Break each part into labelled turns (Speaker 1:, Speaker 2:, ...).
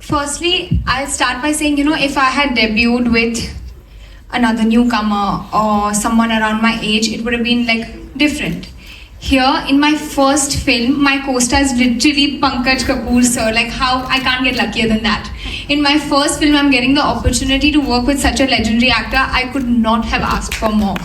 Speaker 1: Firstly, I'll start by saying, if I had debuted with another newcomer or someone around my age, it would have been like different. Here, in my first film, my co-star is literally Pankaj Kapoor, sir. Like, how I can't get luckier than that. In my first film, I'm getting the opportunity to work with such a legendary actor. I could not have asked for more.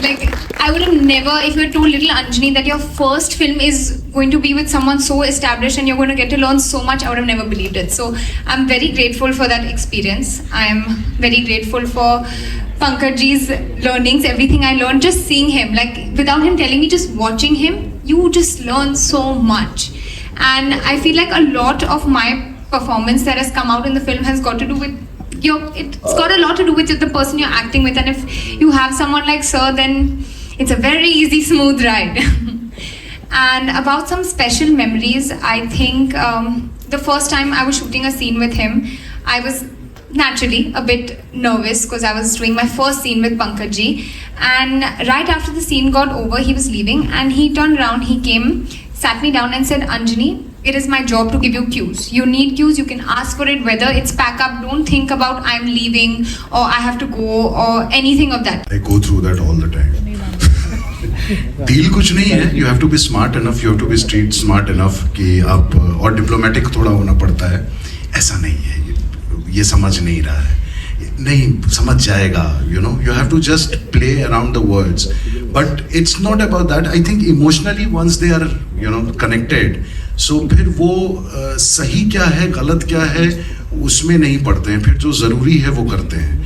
Speaker 1: Like, I would have never, if you had told little Anjani that your first film is going to be with someone so established and you're going to get to learn so much, I would have never believed it. So I'm very grateful for that experience. I'm very grateful for Pankajji's learnings, everything I learned, just seeing him. Like, without him telling me, just watching him, you just learn so much. And I feel like a lot of my performance that has come out in the film has got to do with it's got a lot to do with the person you're acting with, and if you have someone like Sir, then it's a very easy, smooth ride. And about some special memories, I think the first time I was shooting a scene with him, I was naturally a bit nervous because I was doing my first scene with Pankajji, and right after the scene got over, he was leaving and he turned around, he came, sat me down and said, Anjani, it is my job to give you cues. You need cues, you can ask for it, whether it's pack up, don't think about I'm leaving or I have to go or anything of that.
Speaker 2: I go through that all the time. Deal कुछ नहीं है, you have to be smart enough, you have to be street smart enough कि आप और diplomatic थोड़ा होना पड़ता है. ऐसा नहीं है, ये समझ नहीं रहा है. नहीं समझ जाएगा, you have to just play around the words, but it's not about that. I think emotionally once they are connected, so फिर वो सही क्या है गलत क्या है उसमें नहीं पड़ते हैं, फिर जो ज़रूरी है वो करते हैं,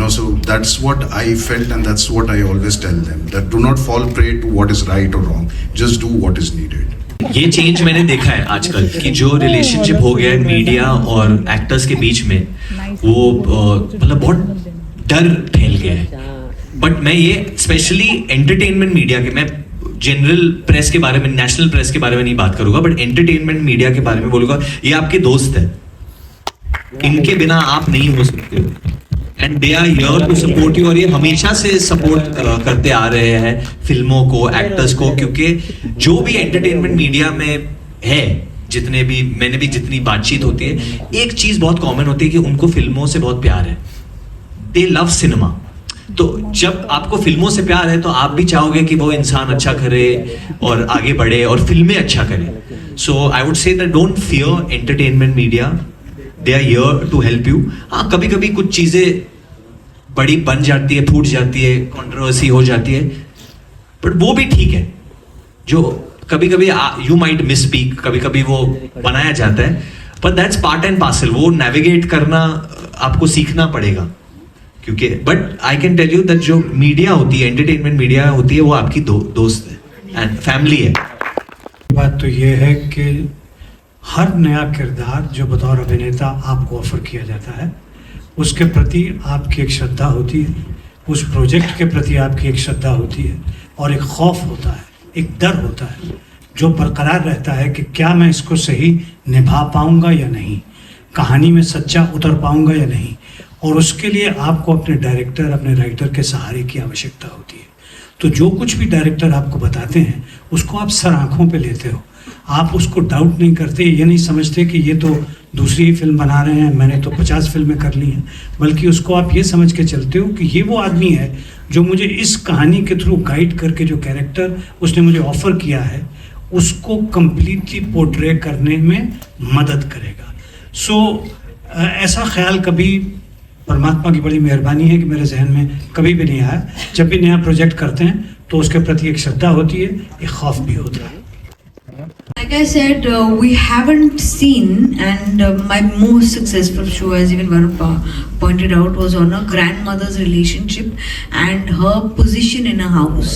Speaker 2: so that's what I felt and that's what I always tell them, that do not fall prey to what is right or wrong, just do what is needed.
Speaker 3: ये चेंज मैंने देखा है आजकल कि जो रिलेशनशिप हो गया है मीडिया और एक्टर्स के बीच में, वो मतलब बहुत डर फैल गया है. बट मैं ये स्पेशली एंटरटेनमेंट मीडिया के, मैं जनरल प्रेस के बारे में, नेशनल प्रेस के बारे में नहीं बात करूंगा, बट एंटरटेनमेंट मीडिया के बारे में बोलूंगा. ये आपके दोस्त हैं, इनके बिना आप नहीं हो सकते हो, and they are here to support you. और ये हमेशा से सपोर्ट करते आ रहे हैं फिल्मों को, एक्टर्स को, क्योंकि जो भी एंटरटेनमेंट मीडिया में है, जितने भी मैंने भी जितनी बातचीत होती है, एक चीज बहुत कॉमन होती है कि उनको फिल्मों से बहुत प्यार है. दे लव सिनेमा. तो जब आपको फिल्मों से प्यार है तो आप भी चाहोगे कि वो इंसान अच्छा करे और आगे बढ़े और फिल्में अच्छा करे. So I would say that don't fear entertainment media, they are here to help you. हाँ, कभी कभी कुछ चीजें बड़ी बन जाती है, फूट जाती है, कंट्रोवर्सी हो जाती है, बट वो भी ठीक है. जो कभी कभी यू माइट मिस स्पीक, कभी कभी वो बनाया जाता है, but that's part and parcel. वो नेविगेट करना आपको सीखना पड़ेगा, क्योंकि but I can tell you that जो मीडिया होती है, एंटरटेनमेंट मीडिया होती है, वो आपकी दोस्त है एंड फैमिली है.
Speaker 4: बात तो ये है कि हर नया किरदार जो बतौर अभिनेता आपको ऑफर किया जाता है, उसके प्रति आपकी एक श्रद्धा होती है, उस प्रोजेक्ट के प्रति आपकी एक श्रद्धा होती है, और एक खौफ होता है, एक डर होता है जो बरकरार रहता है कि क्या मैं इसको सही निभा पाऊंगा या नहीं, कहानी में सच्चा उतर पाऊंगा या नहीं. और उसके लिए आपको अपने डायरेक्टर, अपने राइटर के सहारे की आवश्यकता होती है. तो जो कुछ भी डायरेक्टर आपको बताते हैं उसको आप सर आँखों पे लेते हो, आप उसको डाउट नहीं करते, ये नहीं समझते कि ये तो दूसरी ही फिल्म बना रहे हैं, मैंने तो 50 फिल्में कर ली हैं, बल्कि उसको आप ये समझ के चलते हो कि ये वो आदमी है जो मुझे इस कहानी के थ्रू गाइड करके जो कैरेक्टर उसने मुझे ऑफ़र किया है उसको कम्प्लीटली पोर्ट्रे करने में मदद करेगा. सो ऐसा ख्याल कभी परमात्मा की बड़ी मेहरबानी है कि मेरे जहन में कभी भी नहीं आया. जब भी नया प्रोजेक्ट करते हैं तो उसके प्रति एक श्रद्धा होती है, एक खौफ भी होता है.
Speaker 5: Like I said, we haven't seen, and my most successful show, as even Varun pointed out, was on a grandmother's relationship and her position in a house.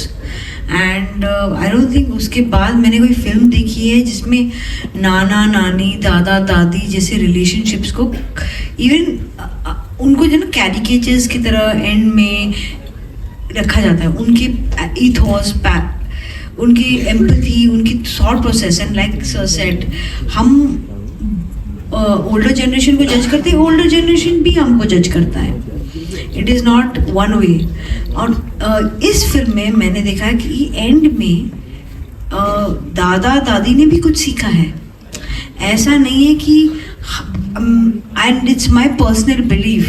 Speaker 5: And I don't think उसके बाद मैंने कोई film देखी है जिसमें नाना नानी, दादा दादी जैसे रिलेशनशिप्स को इवन उनको जो ना कैरिकेचर्स की तरह एंड में रखा जाता है. उनकी ईथॉस, उनकी एम्पैथी, उनकी thought process, and like sir said, हम ओल्डर जनरेशन को जज करते हैं, ओल्डर जनरेशन भी हमको जज करता है. It is not one way. और इस फिल्म में मैंने देखा कि एंड में दादा दादी ने भी कुछ सीखा है. ऐसा नहीं है कि and it's my personal belief,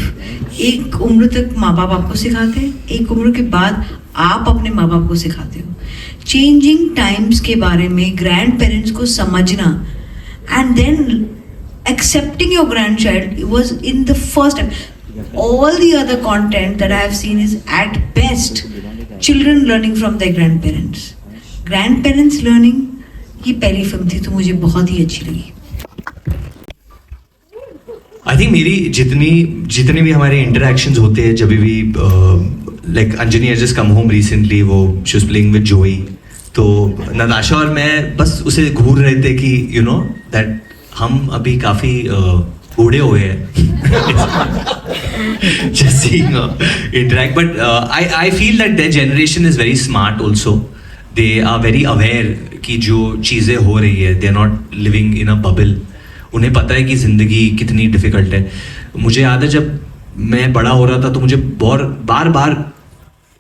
Speaker 5: एक उम्र तक माँ बाप आपको सिखाते हैं, एक उम्र के बाद आप अपने माँ बाप को सिखाते हो. चेंजिंग टाइम्स के बारे में ग्रैंड पेरेंट्स को समझना and then accepting your grandchild was in the first time. All the other content that I have seen is at best children learning from their grandparents. Grandparents learning, ये पहली film थी तो मुझे बहुत ही अच्छी लगी.
Speaker 3: आई थिंक मेरी जितने भी हमारे इंटरेक्शंस होते हैं, जब भी like Anjani has just come home recently, वो शी वाज प्लेइंग विद जोई, तो नताशा और मैं बस उसे घूर रहे थे कि यू नो दैट हम अभी काफी बूढ़े हुए हैं just seeing interact, but I feel that their generation is very smart also. They are very aware कि जो चीज़ें हो रही है, they are not living in a bubble. उन्हें पता है कि ज़िंदगी कितनी डिफ़िकल्ट है. मुझे याद है जब मैं बड़ा हो रहा था तो मुझे बार बार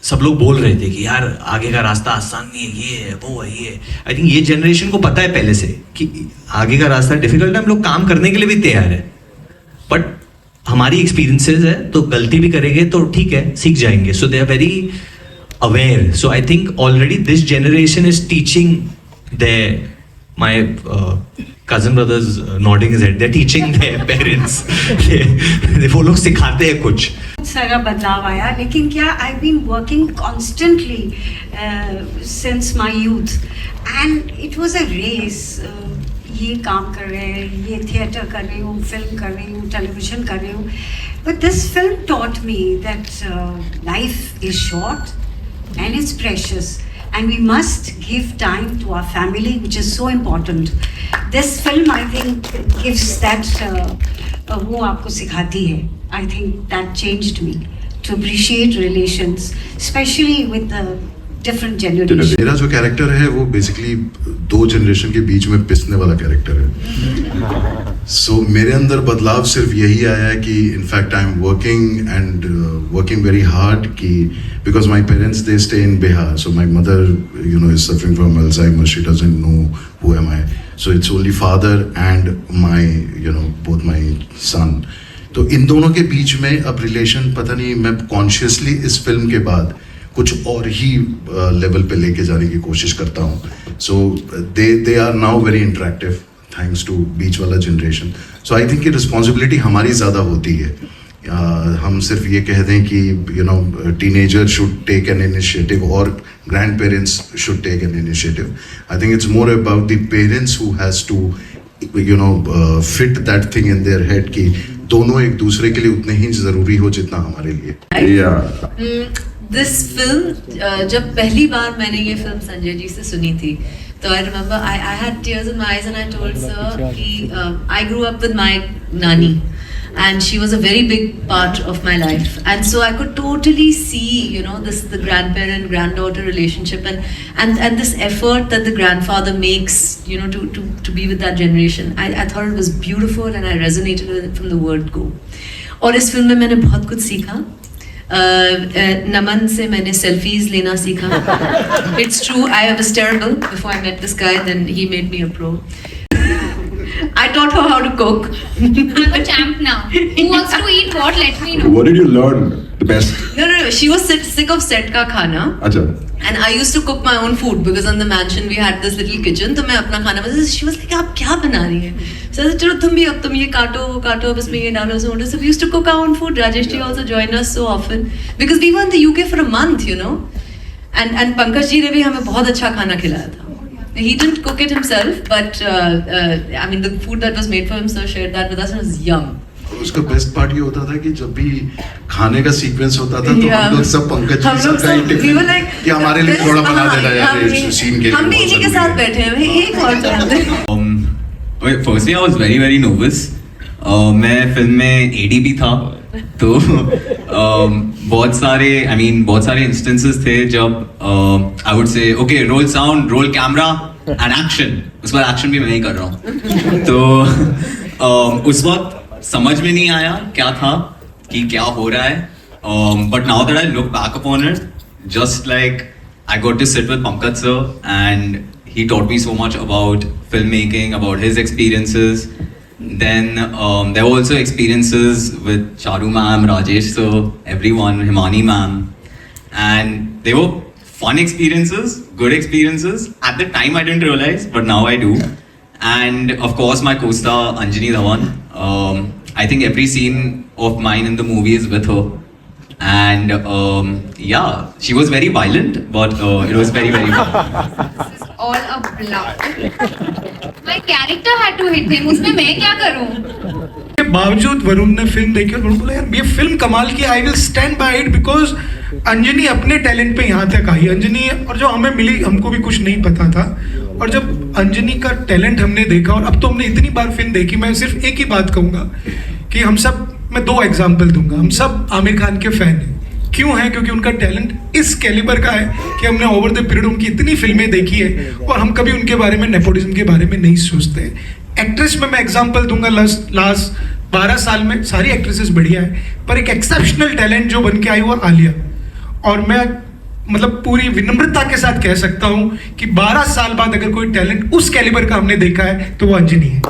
Speaker 3: सब लोग बोल रहे थे कि यार आगे का रास्ता आसान नहीं है, ये है वो है ये. आई थिंक ये जनरेशन को पता है पहले से कि आगे का रास्ता डिफिकल्ट है, हम लोग काम करने के लिए भी तैयार है, बट हमारी एक्सपीरियंसेस है तो गलती भी करेंगे तो ठीक है, सीख जाएंगे. So they are very aware. So I think already this generation is teaching my cousin brothers nodding his head, they're teaching their parents. वो लोग सिखाते हैं कुछ.
Speaker 6: सारा बदलाव आया, लेकिन क्या I been working constantly since my youth and it was a race. ये काम कर रहे हैं, ये थिएटर कर रही हूँ, फिल्म कर रही हूँ, टेलीविजन कर रही हूँ, but this film taught me that life is short and it's precious and we must give time to our family, which is so important. This film, I think, gives that वो आपको सिखाती है. I think that changed me to appreciate relations, especially with the different generations.
Speaker 2: मेरा जो character है वो basically 2 generation के बीच में पिसने वाला कैरेक्टर है. सो मेरे अंदर बदलाव सिर्फ यही आया है कि in fact I am working and working very hard कि because my parents they stay in Bihar, so my mother you know is suffering from Alzheimer, she doesn't know who am I, so it's only father and my you know both my son. तो इन दोनों के बीच में अब relation पता नहीं, मैं consciously इस फिल्म के बाद कुछ और ही लेवल पे लेके जाने की कोशिश करता हूँ. So they are now very interactive thanks to बीच वाला जनरेशन. सो आई थिंक कि रिस्पॉन्सिबिलिटी हमारी ज़्यादा होती है. हम सिर्फ ये कह दें कि you know teenager should take an initiative और grandparents should take an initiative. I think it's more about the parents who has to you know fit that thing in their head कि दोनों एक दूसरे के लिए उतने ही ज़रूरी हो जितना हमारे लिए.
Speaker 7: दिस फिल्म जब पहली बार मैंने ये फिल्म संजय जी से सुनी थी, तो I remember I had tears in my eyes and I told sir कि आई ग्रू अप विद माय नानी and she was a very big part of my life, and so I could totally see, you know, the grandparent granddaughter relationship and this effort that the grandfather makes, you know, to be with that generation. I thought it was beautiful and I resonated with it from the word go. और इस film में मैंने बहुत कुछ सीखा. नमन से मैंने selfies लेना सीखा. It's true, I was terrible before I met this guy, then he made me a pro. I taught her how to cook.
Speaker 1: I'm a champ now. Who wants to eat what? Let me know.
Speaker 8: What did you learn the best?
Speaker 7: No. She was sick of set का खाना.
Speaker 8: अच्छा.
Speaker 7: And I used to cook my own food because on the mansion we had this little kitchen. तो मैं अपना खाना बस. She was like, आप क्या बना रही हैं? So I said, चलो तुम ये काटो वो काटो, बस मैं ये डालो so on. So we used to cook our own food. Rajesh ji also joined us so often because we were in the UK for a month, you know. And Pankaj ji ने भी हमें बहुत अच्छा खाना खिलाया था. He didn't cook it himself, but I mean the food that was made for him, sir shared that with us and it was yum.
Speaker 2: उसका best part ये होता था कि जब भी खाने का सीक्वेंस होता था तो हम लोग सब पंकज जी सबका ही टिफिन कि हमारे लिए थोड़ा बना देना यार इस सीन के लिए.
Speaker 7: हम भी इन्हीं के साथ बैठे हैं. एक और
Speaker 9: जानते. Firstly, I was very nervous. मैं फिल्म में ADP था, तो बहुत सारे इंस्टेंसेस थे जब आई वुड से okay role sound, roll camera and action. उस बार एक्शन भी मैं ही कर रहा हूँ. तो उस वक्त समझ में नहीं आया क्या था कि क्या हो रहा है. But now that I look back upon it, just like I got to sit with Pankaj sir and he taught me so much about filmmaking, about his experiences. Then there were also experiences with Charu ma'am, Rajesh sir, everyone, Himani ma'am, and they were fun experiences, good experiences. At the time I didn't realize, but now I do. And of course my co-star Anjani Dhawan. I think every scene of mine in the movie is with her. And yeah, she was very violent, but it was very, very fun.
Speaker 1: This is all a bluff. My character had to hit him. उसमें मैं क्या करूँ?
Speaker 8: के बावजूद वरुण ने film देखी और वरुण बोला यार ये फिल्म कमाल की, I will stand by it because Anjani अपने टैलेंट पे यहाँ तक आई। अंजनी और जो हमें मिली, हमको भी कुछ नहीं पता था, और जब अंजनी का टैलेंट हमने देखा, और अब तो हमने इतनी बार फिल्म देखी, मैं सिर्फ एक ही बात कहूँगा कि हम सब, मैं 2 एग्जाम्पल दूंगा, हम सब आमिर खान के फैन हैं। क्यों है? क्योंकि उनका टैलेंट इस कैलिबर का है कि हमने ओवर द पीरियड उनकी इतनी फिल्में देखी है और हम कभी उनके बारे में, नेपोटिज्म के बारे में नहीं सोचते। एक्ट्रेस में मैं एग्जांपल दूंगा, लास्ट 12 साल में सारी एक्ट्रेसेस बढ़िया है, पर एक एक्सेप्शनल टैलेंट जो बन के आई वो आलिया। और मैं मतलब पूरी विनम्रता के साथ कह सकता हूँ कि 12 साल बाद अगर कोई टैलेंट उस कैलिबर का हमने देखा है तो वो अंजनी है।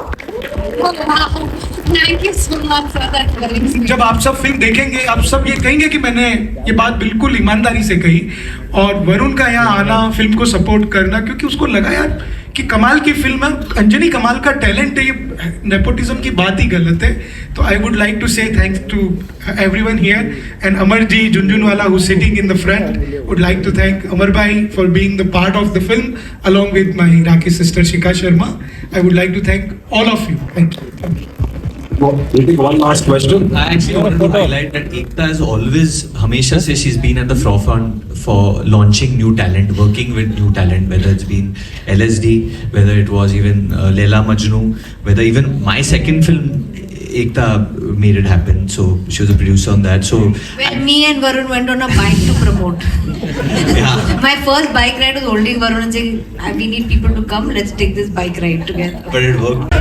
Speaker 1: Thank you so much, sir. That's very sweet.
Speaker 8: जब आप सब फिल्म देखेंगे, आप सब ये कहेंगे कि मैंने ये बात बिल्कुल ईमानदारी से कही। और वरुण का यहाँ आना, फिल्म को सपोर्ट करना, क्योंकि उसको लगा यार कि कमाल की फिल्म है, अंजनी कमाल का टैलेंट है, ये नेपोटिज्म की बात ही गलत है। तो I would like to say thanks to everyone here, and Amar ji Jhunjhunwala who sitting in the front, would like to thank Amar भाई for being the part of the film along with my Iraqi sister Shika Sharma. I would like to thank all of you. Thank you.
Speaker 10: One last question.
Speaker 3: I actually wanted to highlight that Ekta has always, Hamesha says she's been at the forefront for launching new talent, working with new talent, whether it's been LSD, whether it was even Leila Majnu, whether even my second film, Ekta made it happen. So she was a producer on that. So
Speaker 7: When me and Varun went on a bike to promote.
Speaker 3: yeah.
Speaker 7: My first bike ride was holding Varun and saying, we need people to come, let's take this bike ride together.
Speaker 3: But it worked.